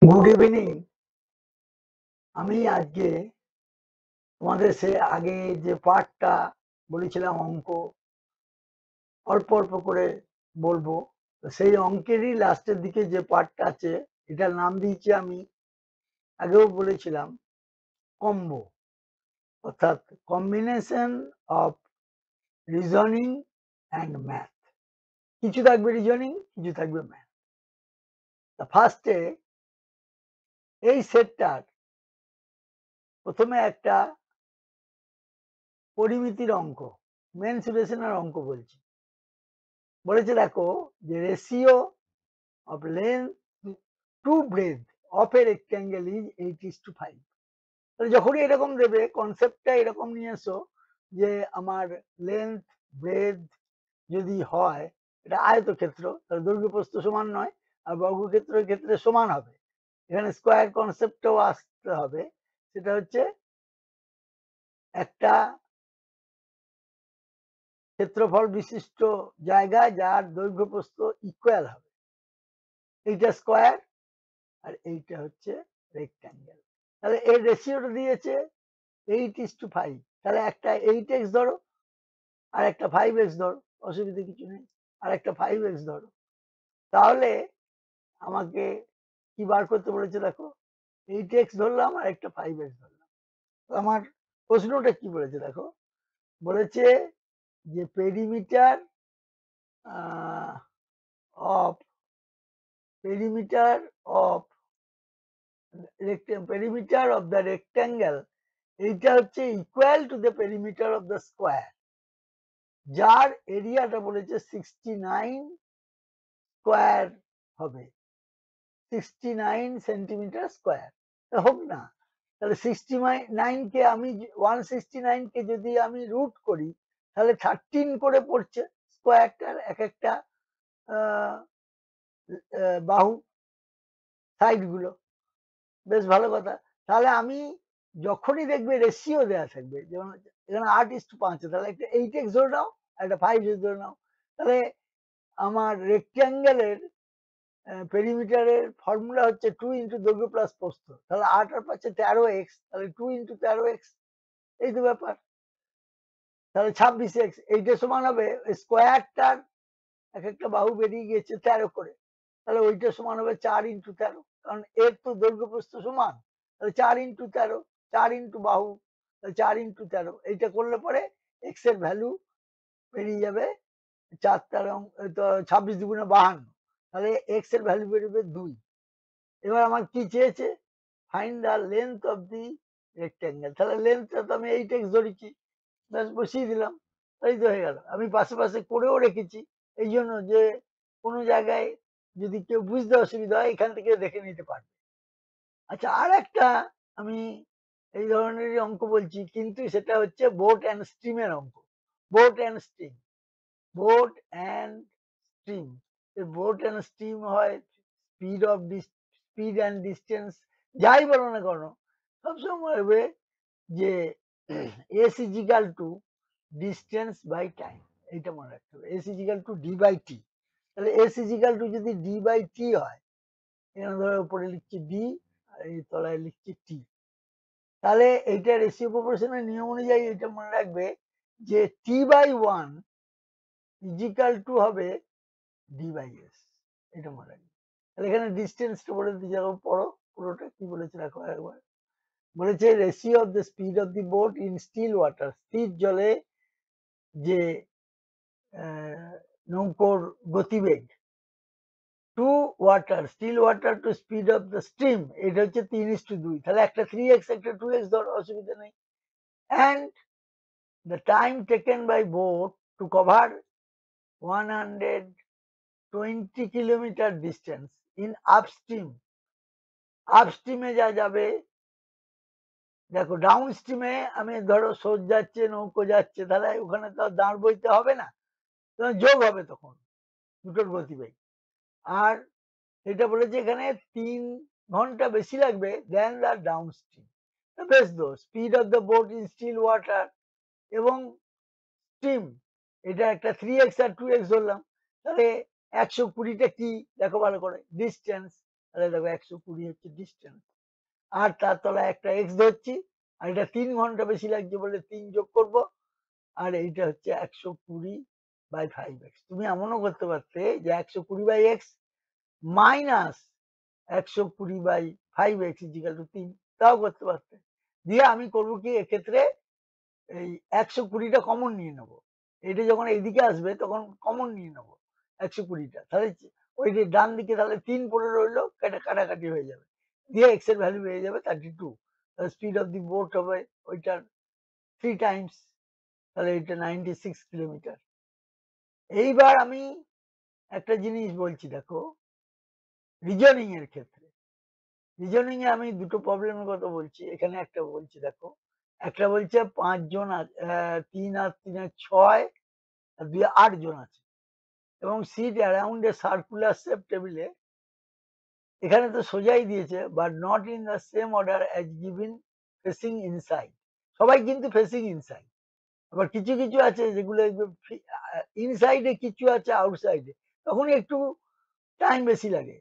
Good evening. আমি আজকে তোমাদের সে আগে যে পার্টটা বলেছিলাম অঙ্ক অল্প অল্প করে বলবো, তো সেই অঙ্কেরই লাস্টের দিকে যে পার্টটা আছে এটার নাম দিয়েছি আমি, আগেও বলেছিলাম, কম্বো, অর্থাৎ combination of reasoning and math. কিছু থাকবে রিজনিং, কিছু থাকবে ম্যাথ। তা ফার্স্টে এই সেটটার প্রথমে একটা পরিমিতির অঙ্ক, মেনসুরেশনের অঙ্ক বলছি। বলেছে দেখো যে ratio of length to breathe of A rectangle is 8:5। তাহলে যখনই এরকম দেবে কনসেপ্টটা এরকম নিয়ে এসো যে আমার লেন্থ ব্রেথ যদি হয়, এটা আয়তক্ষেত্র, তাহলে দৈর্ঘ্য প্রস্থ সমান নয়, আর বর্গক্ষেত্রের ক্ষেত্রে সমান হবে। এখানে স্কোয়ার কনসেপ্টটাও আসতে হবে। সেটা হচ্ছে একটা ক্ষেত্রফল বিশিষ্ট জায়গা যার দৈর্ঘ্য প্রস্থ ইকুয়াল হবে, এইটা স্কোয়ার আর এইটা হচ্ছে রেক্ট্যাঙ্গেল। তাহলে এর রেশিওটা দিয়েছে 8:5। তাহলে একটা 8x ধরো আর একটা 5x ধরো, অসুবিধা কিছু নেই, আর একটা 5x ধরো। তাহলে আমাকে কি বার করতে বলেছে দেখো, 8x ধরলাম আর একটা 5x ধরলাম। আমার প্রশ্নটা কি বলেছে দেখো, বলেছে যে perimeter of perimeter of perimeter of the rectangle, এইটা হচ্ছে equal to the perimeter of the square, যার এরিয়াটা বলেছে 69 স্কোয়ার হবে, 69 সেন্টিমিটার স্কোয়ার হোক না। তাহলে 69 কে আমি 169 কে যদি আমি রুট করি তাহলে 13 করে পড়ছে স্কোয়ারটার এক একটা বাহু, সাইড গুলো। বেশ ভালো কথা। তাহলে আমি যখনই দেখবে রেশিও দেওয়া থাকবে, যেমন এখানে 8:5, তাহলে একটা 8x ধরে নাও, একটা 5x ধরে নাও। তাহলে আমার রেক্ট্যাঙ্গেলের পেরিমিটারের ফর্মুলা হচ্ছে 2 ইন্টু দৈর্ঘ্য প্লাস প্রস্থ। তাহলে 8 আর 5 13x, তাহলে 2 ইন্টু 13x, এই তো ব্যাপার। তাহলে 26x, এইটা সমান হবে স্কোয়ারটার এক একটা বাহু বেরিয়ে গিয়েছে 13 করে, তাহলে ওইটা সমান হবে 4 ইন্টু 13, কারণ এর তো দৈর্ঘ্য প্রস্থ সমান। তাহলে 4 ইন্টু 13, 4 ইন্টু বাহু, তাহলে 4 ইন্টু 13, এইটা করলে পরে এক্স এর ভ্যালু বেরিয়ে যাবে 4 26 দুগুণে 52, তাহলে এক্স এর ভ্যালু বেরোবে 2। এবার আমার কি চেয়েছে, find the length of the rectangle. তাহলে লেন্থটা তো আমি 8x ধরেছি, ব্যাস বসিয়ে দিলাম, এই তো হয়ে গেল। আমি পাশে পাশে করেও রেখেছি এই জন্য যে কোনো জায়গায় যদি কেউ বুঝতে অসুবিধা হয় এখান থেকে দেখে নিতে পারবে। আচ্ছা, আর একটা আমি এই ধরনেরই অঙ্ক বলছি, কিন্তু সেটা হচ্ছে বোট অ্যান্ড স্ট্রিমের অঙ্ক। Boat and stream, boat and stream, boat and stream হয় স্পিড অ্যান্ড ডিস্টেন্স, যাই বলো না কেন সবসময় হবে যে S is equal to distance by time, এইটা মনে রাখতে হবে। S is equal to D by T. তাহলে এস ইজ ইকাল টু যদি ডি বাই টি হয়, এখানে ধরো উপরে লিখছি ডি আর এই তলায় লিখছি টি, তাহলে এইটা রেশিও প্রপোর্শনের নিয়ম অনুযায়ী এটা মনে রাখবে যে টি বাই 1 ইজ ইকাল টু হবে ডি বাই এস, এটা মনে রাখবে। তাহলে এখানে ডিস্টেন্সটা বলে দিয়ে যাবো, পড়ো পুরোটা কি বলেছে দেখো একবার। বলেছে ratio of the speed of the boat in still water, স্থির জলে যে নৌকোর গতিবেগ, to water, still water to speed of the stream, এটা হচ্ছে 3:2। তাহলে একটা 3x একটা 2x ধর, অসুবিধা নেই। And the time taken by boat to cover 120 kilometre distance in upstream, আপস্ট্রিমে যা যাবে, দেখো ডাউন স্ট্রিমে আমি ধরো সোজ যাচ্ছে, নৌকো যাচ্ছে, তাহলে ওখানে তো দাঁড় বইতে হবে না, যোগ হবে তখন দুটোর গতিবেগ। আর এটা বলেছে এখানে 3 ঘন্টা বেশি লাগবে দেন দ্য ডাউন স্ট্রিম। বেশ তো, speed of the boat in still water এবং স্ট্রিম, এটা একটা 3x আর 2x ধরলাম। তাহলে 120টা কি দেখো ভালো করে, ডিস্টেন্স, তাহলে দেখো 120 হচ্ছে ডিস্টেন্স। আর তার তলায় একটা এক্স ধরছি, আর এটা 3 ঘন্টা বেশি লাগছে বলে 3 যোগ করব, আর এইটা হচ্ছে 120/5x। তুমি এমনও করতে পারতে যে 120/x minus 120/5x is equal two 3, তাও করতে পারতে। দিয়ে আমি করবো কি এক্ষেত্রে এই 120টা কমন নিয়ে নেবো। এটা যখন এইদিকে আসবে তখন কমন নিয়ে নেবো 120টা, তাহলে ওই যে ডান দিকে তাহলে 3 পড়ে রইলো, কাটাকাটি হয়ে যাবে, দিয়ে এক্স এর ভ্যালু হয়ে যাবে 32। তাহলে স্পিড অফ দি বোট হবে ওইটার 3 টাইমস, তাহলে এটা 96 কিলোমিটার। এইবার আমি একটা জিনিস বলছি দেখো, রিজনিং এর ক্ষেত্রে, রিজনিং এ আমি দুটো প্রবলেমের কথা বলছি, এখানে একটা বলছি দেখো, একটা বলছে 5 জন 3 আর 3 6 আর 2 8 জন আছে, এবং sit around a circular shape টেবিলে, এখানে তো সোজাই দিয়েছে, but not in the same order as given facing inside. সবাই কিন্তু ফেসিং ইনসাইড, আবার কিছু কিছু আছে যেগুলো ইনসাইডে, কিছু আছে আউটসাইডে, তখন একটু টাইম বেশি লাগে।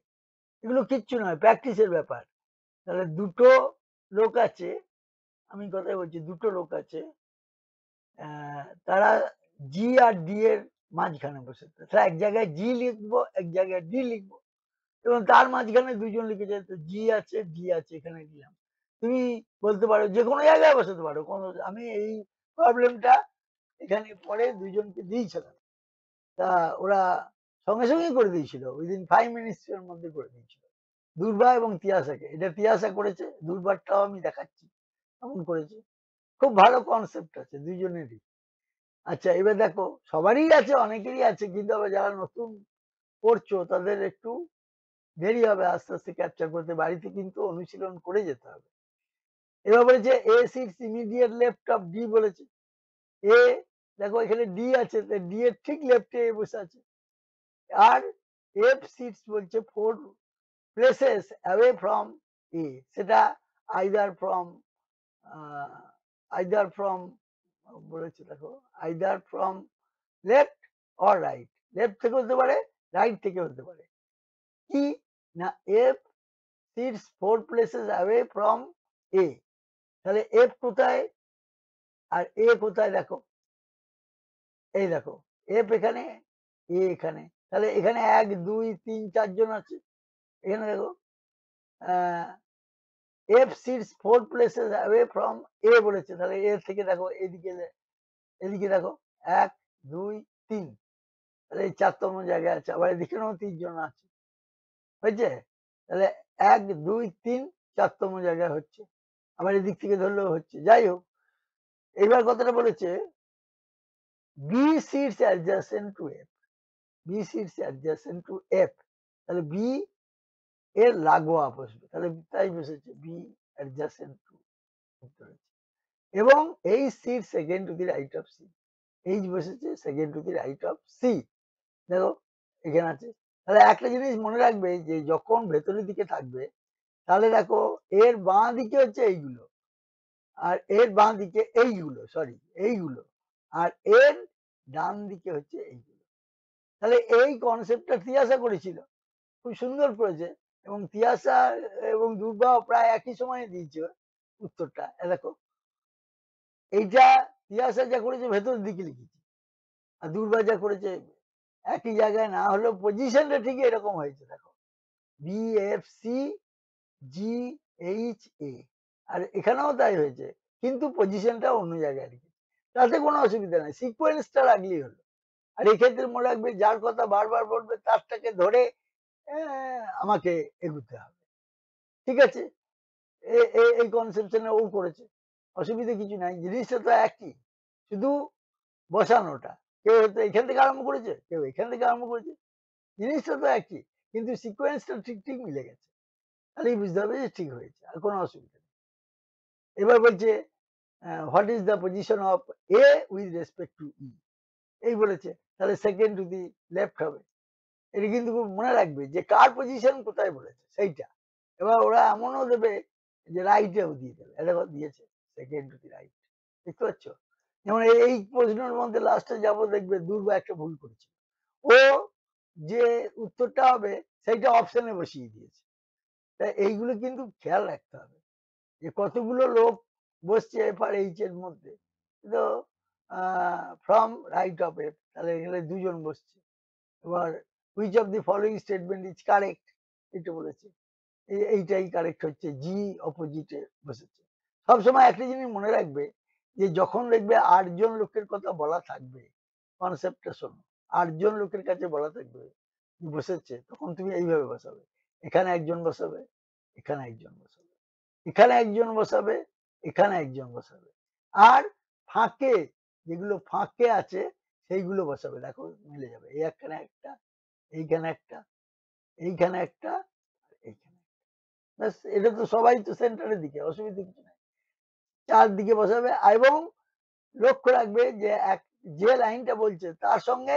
এগুলো কিচ্ছু নয়, প্র্যাকটিসের ব্যাপার। তাহলে দুটো লোক আছে, আমি কথাই বলছি, দুটো লোক আছে, তারা জি আর ডি এর মাঝখানে বসে, তাহলে এক জায়গায় জি লিখবো, এক জায়গায় ডি লিখবো, এবং তার মাঝখানে দুজন লিখেছে, তো জি আছে ডি আছে, এখানে দিলাম। তুমি বলতে পারো যে কোনো জায়গায় বসাতে পারো, কোনো, আমি এই প্রবলেমটা এখানে পরে দুইজনকে দিয়েছিলাম, তা ওরা সঙ্গে সঙ্গেই করে দিয়েছিল, উইদিন 5 মিনিটস এর মধ্যে করে দিয়েছিল। দুর্বা এবং তিয়াসাকে, এটা তিয়াসা করেছে, দুর্বারটাও আমি দেখাচ্ছি এমন করেছে। খুব ভালো কনসেপ্ট আছে দুইজনেরই। আচ্ছা এবার দেখো, সবারই আছে, অনেকেরই আছে, কিন্তু আবার যারা নতুন পড়ছো তাদের একটু দেরি হবে আস্তে আস্তে ক্যাপচার করতে, বাড়িতে কিন্তু অনুশীলন করে যেতে হবে। এবার বলেছে A sits immediate left of D বলেছে। এ দেখো এখানে ডি আছে, ডি এর ঠিক লেফটে এ বসে আছে। আর এফ সিটস বলছে 4 প্লেসেস অ্যাওয়ে ফ্রম এ, সেটা আইদার ফ্রম আইদার ফ্রম বলেছে দেখো, either from left or right, left থেকে হতে পারে, রাইট থেকে হতে পারে। কি না, F sits 4 places away from A, তাহলে এফ কোথায় আর এ কোথায় দেখো, এই দেখো এফ এখানে, এ এখানে, তাহলে এখানে 1 2 3 4 জন আছে। এখানে দেখো F sits 4 places away from A বলেছে, তাহলে এর থেকে দেখো এদিকে, এদিকে দেখো 1 2 3, তাহলে এই 4তম জায়গায় আছে, আবার এদিকেও 3 জন আছে, হয়েছে? তাহলে 1 2 3 4তম জায়গায় হচ্ছে, আবার এদিক থেকে ধরলেও হচ্ছে। যাই হোক, এইবার কথাটা বলেছে B sits adjacent to F, B sits adjacent to F, তাহলে বি এর লাগোয়া বসবে, তাহলে তাই বসেছে বি অ্যাডজাসেন্ট টু, এবং এই sit second to the right of C, H বসেছে second to the right of C. দেখো এখানে আছে, তাহলে একটা জিনিস মনে রাখবে যে যখন ভেতরের দিকে থাকবে, তাহলে দেখো এর বাঁ দিকে হচ্ছে এইগুলো, আর এর বাঁ দিকে এইগুলো, সরি এইগুলো, আর এর ডান দিকে হচ্ছে এইগুলো। তাহলে এই কনসেপ্টটা তিয়াসা করেছিল, খুব সুন্দর করেছে, এবং তিয়াসা এবং দুর্বাও প্রায় একই সময়ে দিয়েছে উত্তরটা। দেখো এইটা তিয়াসা যা করেছে ভেতরের দিকে লিখেছে, আর দুর্বা যা করেছে একই জায়গায় না হলেও পজিশনটা ঠিক এরকম হয়েছে। দেখো B F C G H A, আর এখানেও তাই হয়েছে, কিন্তু পজিশনটা অন্য জায়গায় লিখেছে, তাতে কোনো অসুবিধা নেই, সিকোয়েন্সটা রাখলেই হলো। আর এক্ষেত্রে মনে রাখবে যার কথা বারবার বলবে তারটাকে ধরে আমাকে এগুতে হবে, ঠিক আছে? এই কনসেপশনে ও করেছে, অসুবিধা কিছু নাই, জিনিসটা তো একই, শুধু বসানোটা, কেউ হয়তো এখান থেকে আরম্ভ করেছে, কেউ এখান থেকে আরম্ভ করেছে, জিনিসটা তো একই, কিন্তু সিকোয়েন্সটা ঠিক ঠিক মিলে গেছে, তাহলেই বুঝতে হবে যে ঠিক হয়েছে, আর কোনো অসুবিধা নেই। এবার বলছে what is the position of A with respect to E, এই বলেছে, তাহলে সেকেন্ড টু দি লেফট হবে। এটা কিন্তু খুব মনে রাখবে যে কার পজিশন কোথায় বলেছে সেইটা। এবার ওরা এমনও দেবে যে রাইটেও দিয়ে দেবে, এটা দিয়েছে সেকেন্ড টু দি রাইট, দেখতে পাচ্ছ? যেমন এই প্রশ্নের মধ্যে লাস্টে যাবো, দেখবে দুর্বা একটা ভুল করেছে, ও যে উত্তরটা হবে সেইটা অপশনে বসিয়ে দিয়েছে, এইগুলো কিন্তু খেয়াল রাখতে হবে যে কতগুলো লোক বসছে এফ আর এইচ এর মধ্যে। তো ফ্রম রাইট অফ এফ, তাহলে এখানে দুজন বসছে। এবার which of the following statement is correct, এটা বলেছে। এইটাই কারেক্ট হচ্ছে, জি অপোজিটে বসেছে। সবসময় একটা জিনিস মনে রাখবে যে যখন দেখবে ৮ জন লোকের কথা বলা থাকবে, কনসেপ্টটা শোনো, ৮ জন লোকের কাছে বলা থাকবে বসেছে, তখন তুমি এইভাবে বসাবে। এখানে একজন বসাবে, এখানে একজন বসাবে, এখানে একজন বসাবে, এখানে একজন বসাবে। আর ফাঁকে, যেগুলো ফাঁকে আছে সেইগুলো বসাবে। দেখো মিলে যাবে। এইখানে একটা, এইখানে একটা, এইখানে একটা, এইখানে। ব্যাস, এটা তো সবাই তো সেন্টারের দিকে, অসুবিধা কিছু নাই। চারদিকে বসাবে এবং লক্ষ্য রাখবে যে যে লাইনটা বলছে তার সঙ্গে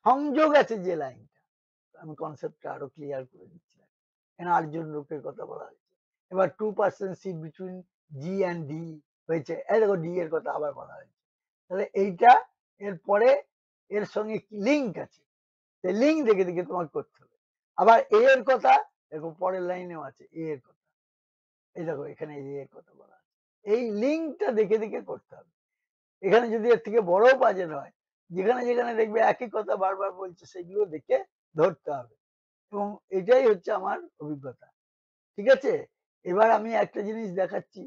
সংযোগ আছে যে লাইনটা। আমি কনসেপ্টটা আরো ক্লিয়ার করে দিচ্ছি। এখানে ৮ জন লোকের কথা বলা হয়েছে। এবার 2% sit between G and D হয়েছে। এই দেখো ডি এর কথা আবার বলা হয়েছে। তাহলে এইটা এরপরে এর সঙ্গে কি লিঙ্ক আছে, সেই লিঙ্ক দেখে দেখে তোমাকে করতে হবে। আবার এ এর কথা দেখো পরের লাইনেও আছে, এ এর কথা। এই দেখো এখানে এ এর কথা বলা আছে। এই লিঙ্কটা দেখে দেখে করতে হবে। এখানে যদি এর থেকে বড়ও পাজেল হয়, যেখানে যেখানে দেখবে একই কথা বারবার বলছে, সেগুলো দেখে ধরতে হবে। এবং এটাই হচ্ছে আমার অভিজ্ঞতা। ঠিক আছে? এবার আমি একটা জিনিস দেখাচ্ছি,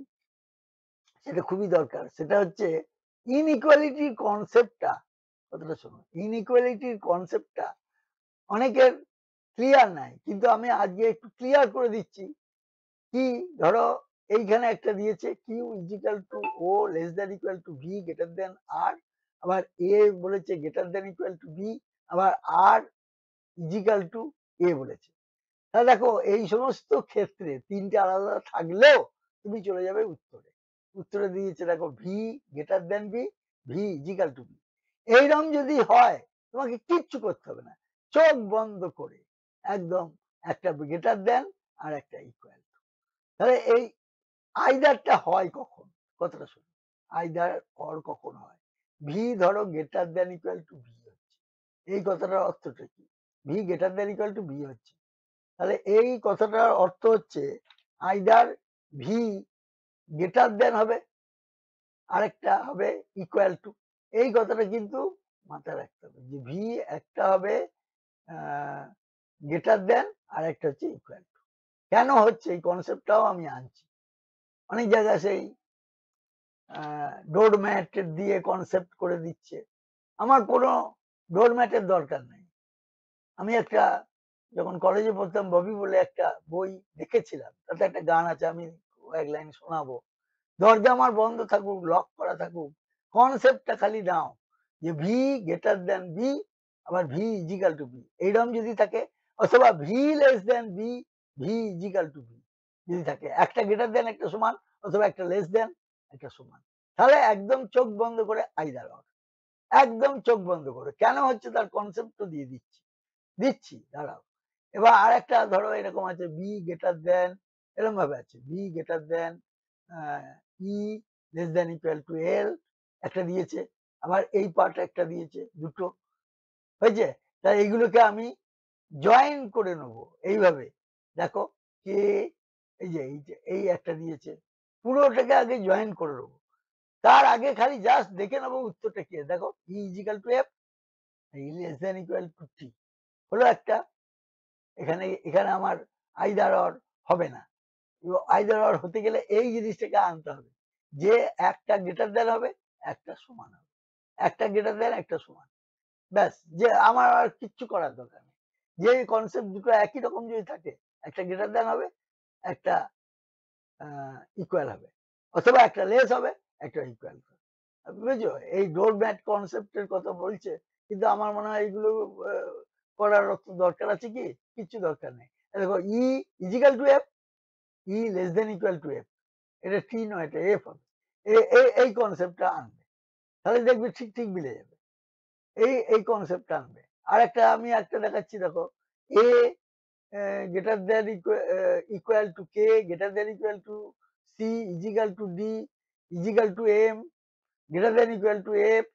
সেটা খুবই দরকার। সেটা হচ্ছে ইনইকুয়ালিটির কনসেপ্টটা, কথাটা শোনো। ইনইকুয়ালিটির কনসেপ্টটা অনেকের ক্লিয়ার নাই, কিন্তু আমি আজকে একটু ক্লিয়ার করে দিচ্ছি। কি, ধরো এইখানে একটা দিয়েছে Q is equal to O less than equal to V greater than R, আবার এ বলেছে greater than equal to B, আবার আর ইজিক্যাল টু এ বলেছে। তাহলে দেখো এই সমস্ত ক্ষেত্রে তিনটে আলাদা আলাদা থাকলেও তুমি চলে যাবে উত্তরে। উত্তরে দিয়েছে দেখো V greater than B, V equal to B. এইরকম যদি হয় তোমাকে কিচ্ছু করতে হবে না, চোখ বন্ধ করে একদম একটা গ্রেটার দেন আর একটা ইকুয়াল টু। তাহলে এই আইদারটা হয় কখন, কথাটা শুনো। আইদার অর কখন হয়? ভি ধরো greater than equal to V হচ্ছে, এই কথাটার অর্থটা কি? V greater than equal to V হচ্ছে, তাহলে এই কথাটার অর্থ হচ্ছে আইদার ভি গ্রেটার দেন হবে, আরেকটা হবে ইকুয়াল টু। এই কথাটা কিন্তু মাথায় রাখতে হবে যে ভি একটা হবে গ্রেটার দেন আর একটা হচ্ছে ইকুয়াল টু। কেন হচ্ছে এই কনসেপ্টটাও আমি আনছি। অনেক জায়গায় সেই ডোরম্যাট দিয়ে কনসেপ্ট করে দিচ্ছে। আমার কোনো ডোরম্যাটের দরকার নেই। আমি একটা, যখন কলেজে পড়তাম, ববি বলে একটা বই দেখেছিলাম, তাতে একটা গান আছে, আমি এক লাইন শোনাবো। দরজা আমার বন্ধ থাকুক, লক করা থাকুক, কনসেপ্টটা খালি নাও যে ভি গ্রেটার দেন বি, আবার ভি ইজিক্যাল টু বি, এইরকম যদি থাকে, অথবা V less than B, V equal to B যদি থাকে, একটা গ্রেটার দেন একটা সমান, অথবা একটা লেস দেন একটা সমান, তাহলে একদম চোখ বন্ধ করে আইদার অর, একদম চোখ বন্ধ করে। কেন হচ্ছে তার কনসেপ্ট তো দিয়ে দিচ্ছি, দাঁড়াও। এবার আর একটা ধরো এরকম আছে, বি গ্রেটার দেন, এরকম ভাবে আছে, B greater than E less than equal to L, একটা দিয়েছে। আবার এই পার্ট একটা দিয়েছে, দুটো হয়েছে। তাই এইগুলোকে আমি জয়েন করে নেব এইভাবে। দেখো কে, এই একটা দিয়েছে, পুরোটাকে আগে জয়েন করে নেবো। তার আগে খালি জাস্ট দেখে নেবো উত্তরটা কি। দেখো E is equal to F, less than equal to T হলো একটা। এখানে এখানে আমার আইদার অর হবে না। আইদার অর হতে গেলে এই জিনিসটাকে আনতে হবে যে একটা গ্রেটার দেন হবে, একটা সমান হবে, একটা গ্রেটার দেন একটা সমান। ব্যাস, যে আমার আর কিচ্ছু করার দরকার নেই। যে কনসেপ্ট দুটো একই রকম যদি থাকে, একটা গ্রেটার দেন হবে, একটা ইকুয়াল হবে, অথবা একটা লেস হবে, একটা ইকুয়াল হবে। বুঝছো, এই ডোর ম্যাট কনসেপ্টের কথা বলছে, কিন্তু আমার মনে হয় এইগুলো করার অত দরকার আছে কি? কিচ্ছু দরকার নেই। দেখো E is equal to F, E less than equal to F, এটা টি নয়, এটা এফ হবে। এই কনসেপ্টটা আনবে, তাহলে দেখবে ঠিক ঠিক মিলে যাবে। এই কনসেপ্টটা আনবে। আর একটা আমি একটা দেখাচ্ছি, দেখো এ greater than equal to k greater than equal to c is equal to d is equal to m greater than equal to f,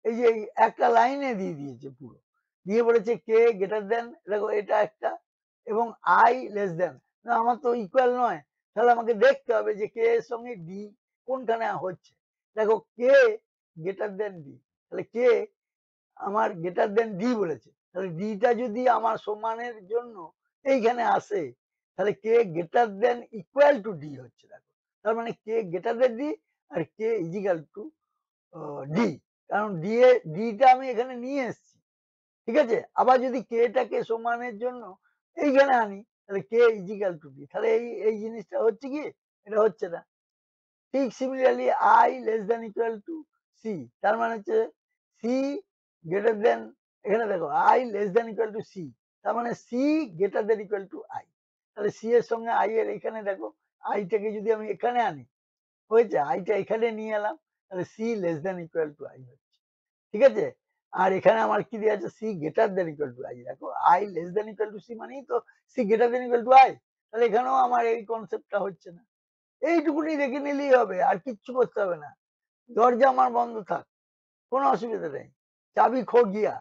এই যে একটা লাইনে দিয়ে দিয়েছে পুরো, দিয়ে বলেছে কে গ্রেটার দেন, দেখো এটা একটা, এবং আই লেস দেন, না আমার তো ইকুয়াল নয়। তাহলে আমাকে দেখতে হবে যে কে এর সঙ্গে ডি কোনখানে হচ্ছে। দেখো কে গ্রেটার দেন ডি। তাহলে কে আমার গ্রেটার দেন ডি বলেছে। তাহলে ডিটা যদি আমার সমানের জন্য এইখানে আসে, তাহলে K greater than equal to D হচ্ছে দেখো। তার মানে কে গ্রেটার দেন ডি আর K is equal to D. কারণ ডিটা আমি এখানে নিয়ে এসেছি। ঠিক আছে? আবার যদি কে টাকে সমানের জন্য এইখানে আনি, তাহলে K is equal to D. তাহলে এই জিনিসটা হচ্ছে কি? এটা হচ্ছে না। ঠিক similarly I less than equal to C. তার মানে হচ্ছে সি গ্রেটার দেন, এখানে দেখো I less than equal to C. তার মানে C greater than equal to I. তাহলে সি এর সঙ্গে আই এর এখানে দেখো আইটাকে যদি আমি এখানে আনি, হয়েছে? আইটা এখানে নিয়ে এলাম, তাহলে C less than equal to I হচ্ছে। ঠিক আছে? আর এখানে আমার কি দেওয়া আছে? C greater than equal to I. দেখো I less than equal to C মানেই তো C greater than equal to I. তাহলে এখানেও আমার এই কনসেপ্টটা হচ্ছে না। এইটুকুনি দেখে নিলেই হবে, আর কিচ্ছু করতে হবে না। দরজা আমার বন্ধ থাক, কোনো অসুবিধা নেই। চাবি खो गया,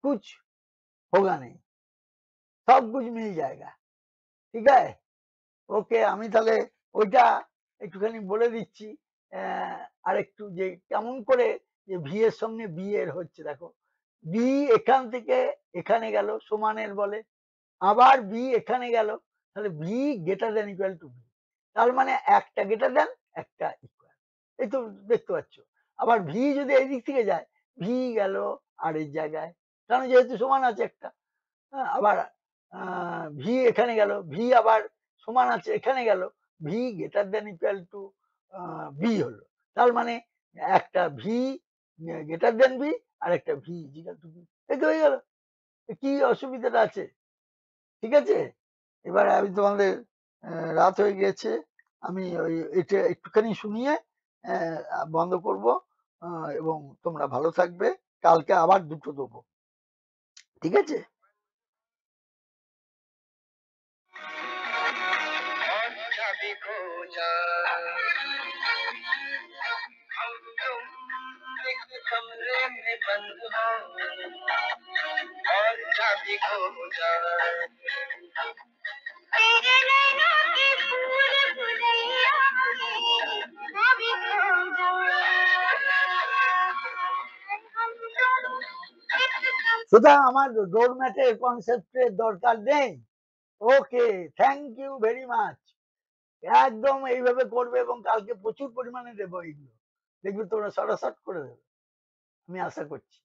कुछ होगा नहीं, सब कुछ मिल जाएगा। ঠিক আছে? ওকে, আমি তাহলে ওইটা একটুখানি বলে দিচ্ছি। আরেকটু যে কেমন করে যে ভি এর সঙ্গে বি এর হচ্ছে দেখো। বি এখান থেকে এখানে গেল সমানের বলে, আবার বি এখানে গেল, তাহলে V greater than equal to B. তার মানে একটা গ্রেটার দেন একটা ইকুয়াল। এই তো দেখতে পাচ্ছ। আবার ভি যদি এই দিক থেকে যায়, ভি গেল আর এই জায়গায়, কারণ যেহেতু সমান আছে একটা। আবার ভি এখানে গেল, ভি আবার সমান আছে এখানে গেল, V greater than equal to B হলো। তার মানে একটা ভি গ্রেটার দেন বি আর একটা ভি ইকুয়াল টু বি। এই তো হয়ে গেল। কি অসুবিধাটা আছে? ঠিক আছে? এবার আমি তোমাদের রাত হয়ে গিয়েছে। আমি ওই এটা একটুখানি শুনিয়ে বন্ধ করব। এবং তোমরা ভালো থাকবে। কালকে আবার দুটো দেবো। ঠিক আছে? সুতরাং আমার ডোর ম্যাটের কনসেপ্টের দরকার নেই। ওকে, থ্যাংক ইউ ভেরি মাচ। একদম এইভাবে করবে এবং কালকে প্রচুর পরিমাণে দেবো এইগুলো। দেখবে তোমরা সরাসরি করে দেবে। আমি আশা করছি।